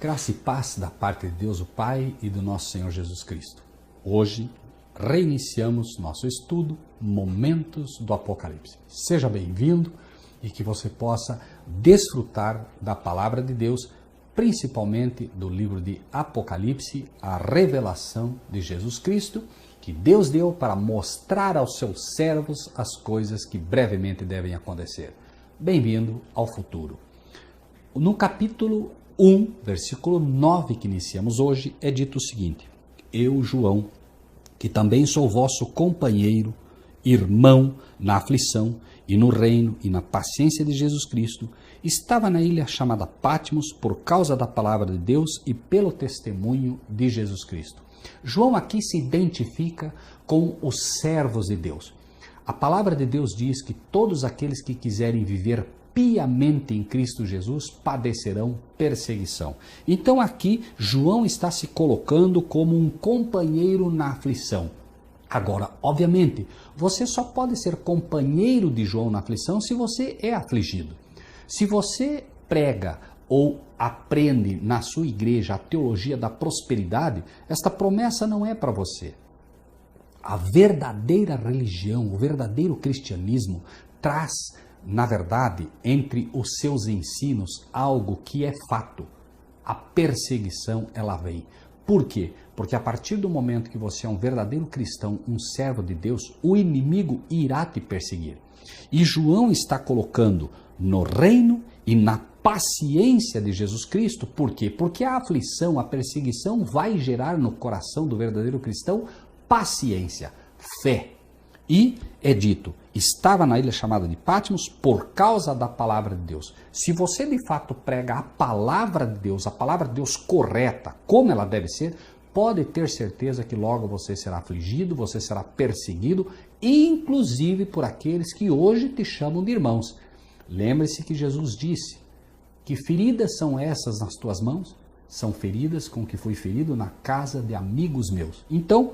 Graça e paz da parte de Deus o Pai e do nosso Senhor Jesus Cristo. Hoje reiniciamos nosso estudo Momentos do Apocalipse. Seja bem-vindo e que você possa desfrutar da palavra de Deus, principalmente do livro de Apocalipse, a revelação de Jesus Cristo, que Deus deu para mostrar aos seus servos as coisas que brevemente devem acontecer. Bem-vindo ao futuro. No capítulo 1, versículo 9 que iniciamos hoje, é dito o seguinte: Eu, João, que também sou vosso companheiro, irmão na aflição e no reino e na paciência de Jesus Cristo, estava na ilha chamada Patmos por causa da palavra de Deus e pelo testemunho de Jesus Cristo. João aqui se identifica com os servos de Deus. A palavra de Deus diz que todos aqueles que quiserem viver piamente em Cristo Jesus padecerão perseguição. Então aqui João está se colocando como um companheiro na aflição. Agora, obviamente, você só pode ser companheiro de João na aflição se você é afligido. Se você prega ou aprende na sua igreja a teologia da prosperidade, esta promessa não é para você. A verdadeira religião, o verdadeiro cristianismo traz, na verdade, entre os seus ensinos, algo que é fato. A perseguição, ela vem. Por quê? Porque a partir do momento que você é um verdadeiro cristão, um servo de Deus, o inimigo irá te perseguir. E João está colocando no reino e na paciência de Jesus Cristo. Por quê? Porque a aflição, a perseguição vai gerar no coração do verdadeiro cristão paciência, fé. E é dito, estava na ilha chamada de Patmos por causa da palavra de Deus. Se você de fato prega a palavra de Deus correta, como ela deve ser, pode ter certeza que logo você será afligido, você será perseguido, inclusive por aqueles que hoje te chamam de irmãos. Lembre-se que Jesus disse: que feridas são essas nas tuas mãos? São feridas com que fui ferido na casa de amigos meus. Então,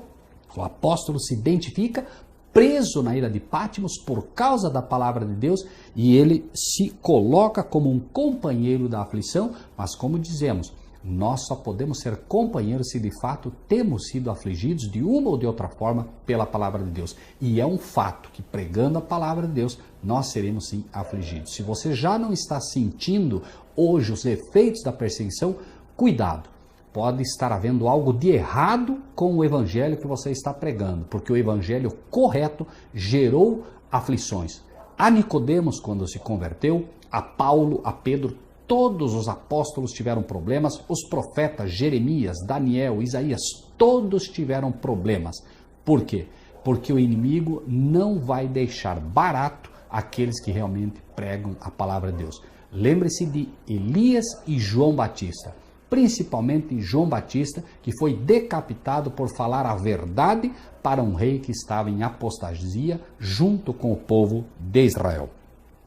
o apóstolo se identifica preso na ilha de Patmos por causa da palavra de Deus e ele se coloca como um companheiro da aflição, mas como dizemos, nós só podemos ser companheiros se de fato temos sido afligidos de uma ou de outra forma pela palavra de Deus. E é um fato que pregando a palavra de Deus, nós seremos sim afligidos. Se você já não está sentindo hoje os efeitos da perseguição, cuidado. Pode estar havendo algo de errado com o evangelho que você está pregando, porque o evangelho correto gerou aflições. A Nicodemos, quando se converteu, a Paulo, a Pedro, todos os apóstolos tiveram problemas, os profetas Jeremias, Daniel, Isaías, todos tiveram problemas. Por quê? Porque o inimigo não vai deixar barato aqueles que realmente pregam a palavra de Deus. Lembre-se de Elias e João Batista. Principalmente João Batista, que foi decapitado por falar a verdade para um rei que estava em apostasia junto com o povo de Israel.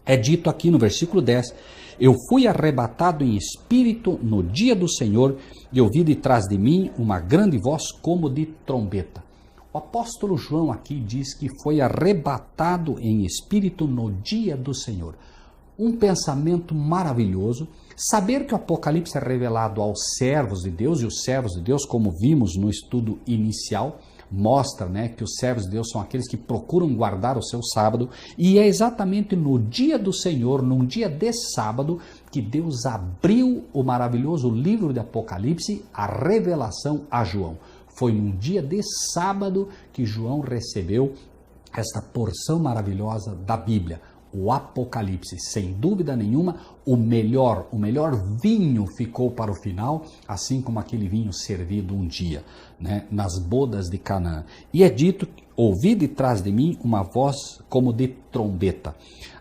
É dito aqui no versículo 10, eu fui arrebatado em espírito no dia do Senhor e ouvi de trás de mim uma grande voz como de trombeta. O apóstolo João aqui diz que foi arrebatado em espírito no dia do Senhor. Um pensamento maravilhoso, saber que o Apocalipse é revelado aos servos de Deus, e os servos de Deus, como vimos no estudo inicial, mostra, que os servos de Deus são aqueles que procuram guardar o seu sábado, e é exatamente no dia do Senhor, num dia de sábado, que Deus abriu o maravilhoso livro de Apocalipse, a revelação a João. Foi num dia de sábado que João recebeu esta porção maravilhosa da Bíblia. O Apocalipse, sem dúvida nenhuma, o melhor vinho ficou para o final, assim como aquele vinho servido um dia, nas bodas de Canaã. E é dito, ouvi de trás de mim uma voz como de trombeta.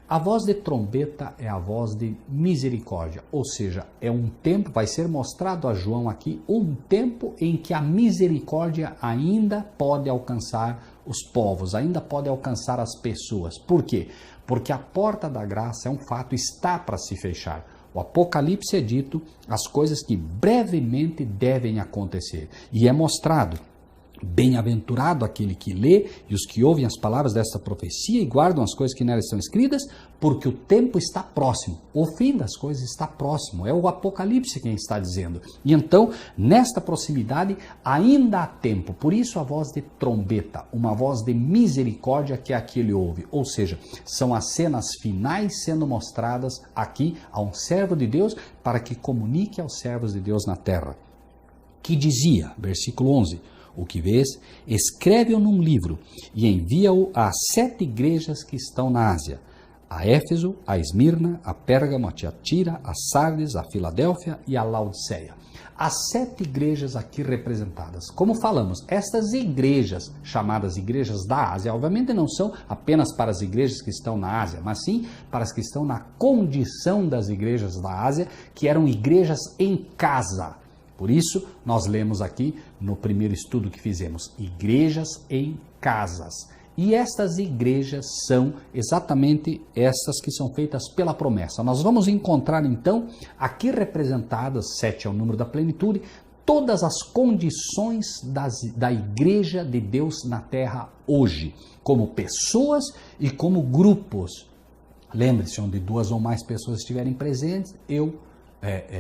A voz de trombeta é a voz de misericórdia, ou seja, é um tempo, vai ser mostrado a João aqui, um tempo em que a misericórdia ainda pode alcançar os povos, ainda pode alcançar as pessoas. Por quê? Porque a porta da graça é um fato, está para se fechar. O Apocalipse é dito as coisas que brevemente devem acontecer. E é mostrado Bem-aventurado aquele que lê e os que ouvem as palavras desta profecia e guardam as coisas que nelas estão escritas, porque o tempo está próximo. O fim das coisas está próximo. É o Apocalipse quem está dizendo. E então, nesta proximidade, ainda há tempo. Por isso a voz de trombeta, uma voz de misericórdia que aqui ele ouve. Ou seja, são as cenas finais sendo mostradas aqui a um servo de Deus para que comunique aos servos de Deus na terra. Que dizia, versículo 11... O que vês, escreve-o num livro e envia-o às 7 igrejas que estão na Ásia, a Éfeso, a Esmirna, a Pérgamo, a Tiatira, a Sardes, a Filadélfia e a Laodiceia. As 7 igrejas aqui representadas. Como falamos, estas igrejas, chamadas igrejas da Ásia, obviamente não são apenas para as igrejas que estão na Ásia, mas sim para as que estão na condição das igrejas da Ásia, que eram igrejas em casa. Por isso, nós lemos aqui no primeiro estudo que fizemos, igrejas em casas. E estas igrejas são exatamente essas que são feitas pela promessa. Nós vamos encontrar então, aqui representadas, 7 é o número da plenitude, todas as condições da igreja de Deus na terra hoje, como pessoas e como grupos. Lembre-se, onde 2 ou mais pessoas estiverem presentes,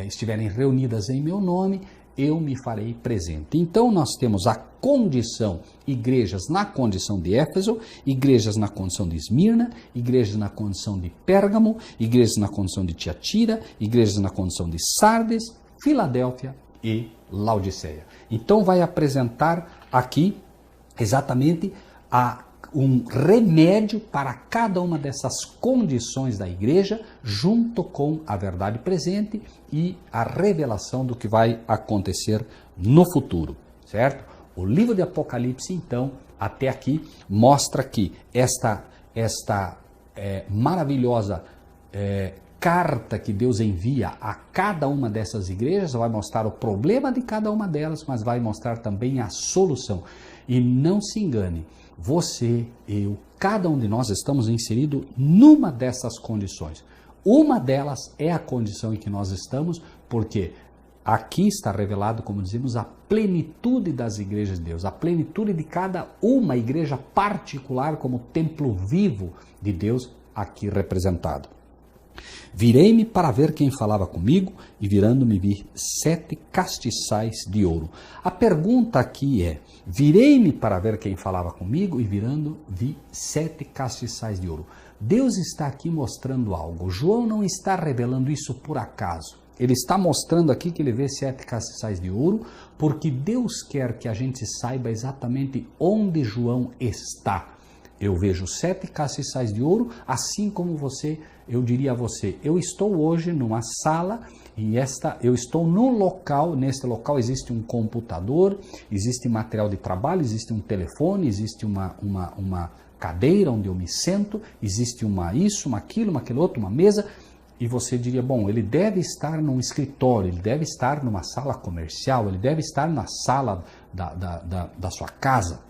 estiverem reunidas em meu nome, eu me farei presente. Então nós temos a condição, igrejas na condição de Éfeso, igrejas na condição de Esmirna, igrejas na condição de Pérgamo, igrejas na condição de Tiatira, igrejas na condição de Sardes, Filadélfia e Laodiceia. Então vai apresentar aqui exatamente um remédio para cada uma dessas condições da igreja, junto com a verdade presente e a revelação do que vai acontecer no futuro, certo? O livro de Apocalipse, então, até aqui, mostra que esta maravilhosa carta que Deus envia a cada uma dessas igrejas vai mostrar o problema de cada uma delas, mas vai mostrar também a solução. E não se engane, você, eu, cada um de nós estamos inseridos numa dessas condições. Uma delas é a condição em que nós estamos, porque aqui está revelado, como dizemos, a plenitude das igrejas de Deus, a plenitude de cada uma igreja particular como templo vivo de Deus aqui representado. Virei-me para ver quem falava comigo, e virando-me vi 7 castiçais de ouro. A pergunta aqui é, virei-me para ver quem falava comigo, e virando vi 7 castiçais de ouro. Deus está aqui mostrando algo. João não está revelando isso por acaso. Ele está mostrando aqui que ele vê 7 castiçais de ouro, porque Deus quer que a gente saiba exatamente onde João está. Eu vejo 7 castiçais de ouro, assim como você, eu diria a você, eu estou hoje numa sala e eu estou num local, nesse local existe um computador, existe material de trabalho, existe um telefone, existe uma cadeira onde eu me sento, existe aquilo, aquele outro, uma mesa, e você diria, bom, ele deve estar num escritório, ele deve estar numa sala comercial, ele deve estar na sala da sua casa.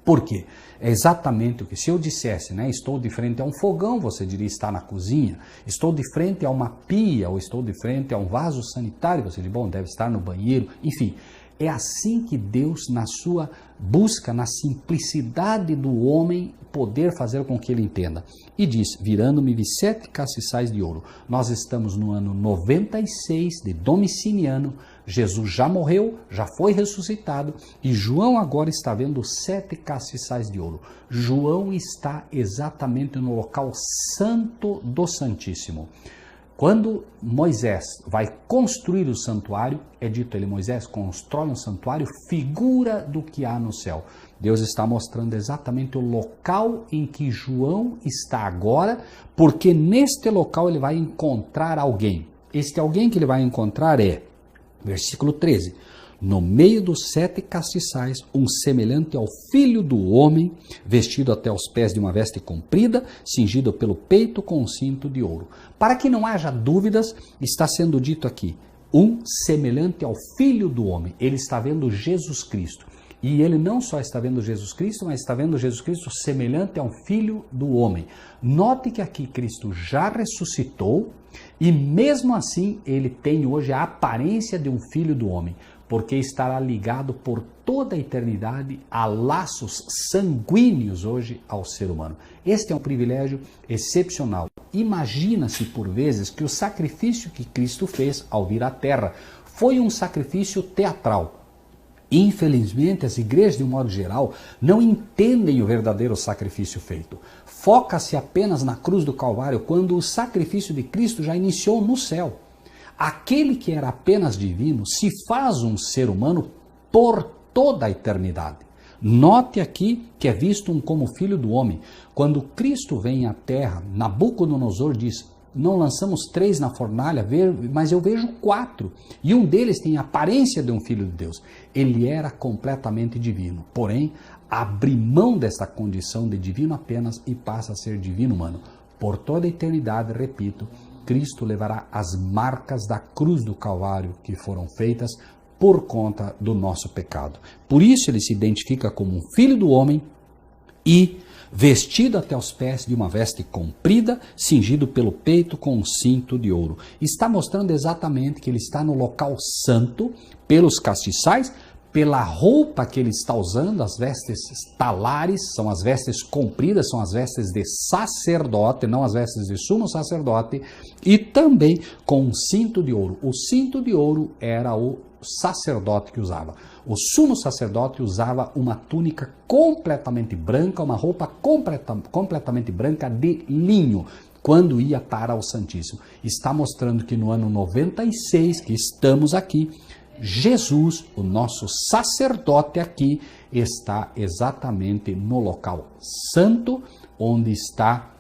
Por quê? É exatamente o que, se eu dissesse, né, estou de frente a um fogão, você diria está na cozinha, estou de frente a uma pia, ou estou de frente a um vaso sanitário, você diria, bom, deve estar no banheiro, enfim. É assim que Deus, na sua busca, na simplicidade do homem, poder fazer com que ele entenda. E diz, virando-me vi 7 castiçais de ouro. Nós estamos no ano 96 de Domiciano, Jesus já morreu, já foi ressuscitado, e João agora está vendo 7 castiçais de ouro. João está exatamente no local santo do Santíssimo. Quando Moisés vai construir o santuário, é dito ele, Moisés constrói um santuário, figura do que há no céu. Deus está mostrando exatamente o local em que João está agora, porque neste local ele vai encontrar alguém. Este alguém que ele vai encontrar é, versículo 13, no meio dos 7 castiçais, um semelhante ao filho do homem, vestido até os pés de uma veste comprida, cingido pelo peito com um cinto de ouro. Para que não haja dúvidas, está sendo dito aqui, um semelhante ao filho do homem. Ele está vendo Jesus Cristo. E ele não só está vendo Jesus Cristo, mas está vendo Jesus Cristo semelhante ao Filho do Homem. Note que aqui Cristo já ressuscitou e mesmo assim ele tem hoje a aparência de um Filho do Homem, porque estará ligado por toda a eternidade a laços sanguíneos hoje ao ser humano. Este é um privilégio excepcional. Imagina-se por vezes que o sacrifício que Cristo fez ao vir à Terra foi um sacrifício teatral. Infelizmente, as igrejas, de um modo geral, não entendem o verdadeiro sacrifício feito. Foca-se apenas na cruz do Calvário, quando o sacrifício de Cristo já iniciou no céu. Aquele que era apenas divino se faz um ser humano por toda a eternidade. Note aqui que é visto como filho do homem. Quando Cristo vem à terra, Nabucodonosor diz: não lançamos 3 na fornalha, mas eu vejo 4. E um deles tem a aparência de um filho de Deus. Ele era completamente divino. Porém, abre mão dessa condição de divino apenas e passa a ser divino humano. Por toda a eternidade, repito, Cristo levará as marcas da cruz do Calvário que foram feitas por conta do nosso pecado. Por isso ele se identifica como um filho do homem e vestido até os pés de uma veste comprida, cingido pelo peito com um cinto de ouro. Está mostrando exatamente que ele está no local santo, pelos castiçais, pela roupa que ele está usando, as vestes talares, são as vestes compridas, são as vestes de sacerdote, não as vestes de sumo sacerdote, e também com um cinto de ouro. O cinto de ouro era o sacerdote que usava. O sumo sacerdote usava uma túnica completamente branca, uma roupa completamente branca de linho, quando ia para o Santíssimo. Está mostrando que no ano 96, que estamos aqui, Jesus, o nosso sacerdote aqui, está exatamente no local santo, onde está,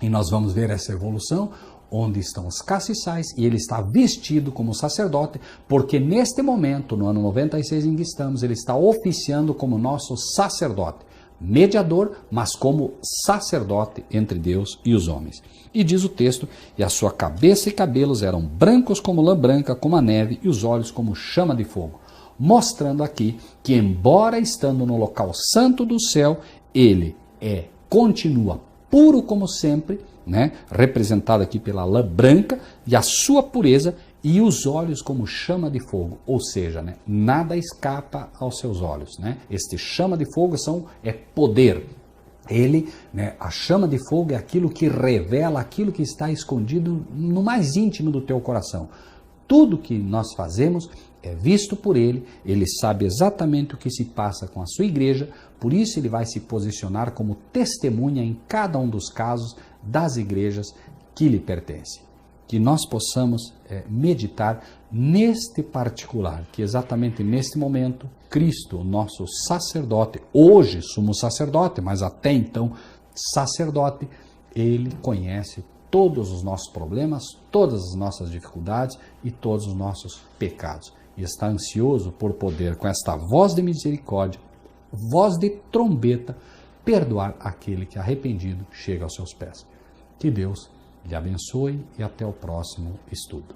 e nós vamos ver essa evolução, onde estão os castiçais, e ele está vestido como sacerdote, porque neste momento, no ano 96 em que estamos, ele está oficiando como nosso sacerdote, mediador, mas como sacerdote entre Deus e os homens. E diz o texto: e a sua cabeça e cabelos eram brancos como lã branca, como a neve, e os olhos como chama de fogo. Mostrando aqui que, embora estando no local santo do céu, ele continua puro como sempre, representado aqui pela lã branca, e a sua pureza, e os olhos como chama de fogo, ou seja, nada escapa aos seus olhos. Este chama de fogo é poder. Ele, a chama de fogo é aquilo que revela aquilo que está escondido no mais íntimo do teu coração. Tudo que nós fazemos é visto por ele, ele sabe exatamente o que se passa com a sua igreja, por isso ele vai se posicionar como testemunha em cada um dos casos das igrejas que lhe pertencem. Que nós possamos meditar neste particular, que exatamente neste momento, Cristo, nosso sacerdote, hoje sumo sacerdote, mas até então sacerdote, ele conhece todos os nossos problemas, todas as nossas dificuldades e todos os nossos pecados. E está ansioso por poder, com esta voz de misericórdia, voz de trombeta, perdoar aquele que arrependido chega aos seus pés. Que Deus lhe abençoe e até o próximo estudo.